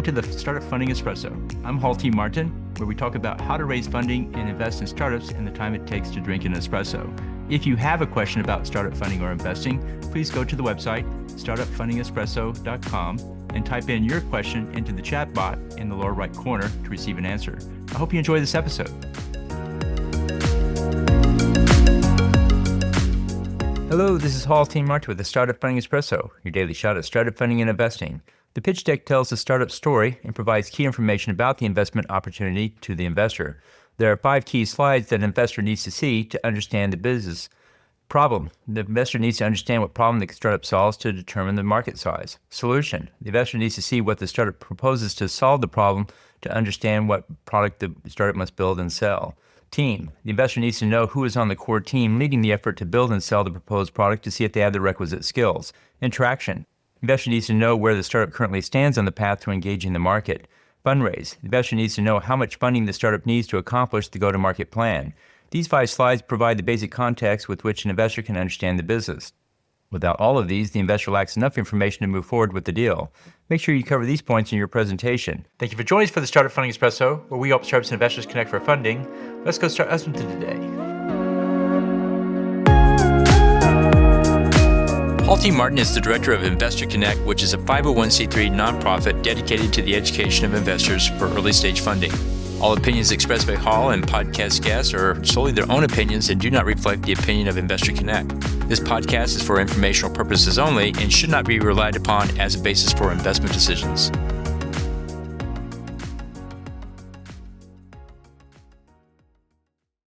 Welcome to the Startup Funding Espresso. I'm Hall T. Martin, where we talk about how to raise funding and invest in startups and the time it takes to drink an espresso. If you have a question about startup funding or investing, please go to the website, startupfundingespresso.com, and type in your question into the chat bot in the lower right corner to receive an answer. I hope you enjoy this episode. Hello, this is Hall T. Martin with the Startup Funding Espresso, your daily shot at startup funding and investing. The pitch deck tells the startup story and provides key information about the investment opportunity to the investor. There are 5 key slides that an investor needs to see to understand the business. Problem. The investor needs to understand what problem the startup solves to determine the market size. Solution. The investor needs to see what the startup proposes to solve the problem to understand what product the startup must build and sell. Team. The investor needs to know who is on the core team leading the effort to build and sell the proposed product to see if they have the requisite skills. Interaction. The investor needs to know where the startup currently stands on the path to engaging the market. Fundraise. The investor needs to know how much funding the startup needs to accomplish the go-to-market plan. These 5 slides provide the basic context with which an investor can understand the business. Without all of these, the investor lacks enough information to move forward with the deal. Make sure you cover these points in your presentation. Thank you for joining us for the Startup Funding Espresso, where we help startups and investors connect for funding. Let's go start listening to today. Hall T. Martin is the director of Investor Connect, which is a 501c3 nonprofit dedicated to the education of investors for early-stage funding. All opinions expressed by Hall and podcast guests are solely their own opinions and do not reflect the opinion of Investor Connect. This podcast is for informational purposes only and should not be relied upon as a basis for investment decisions.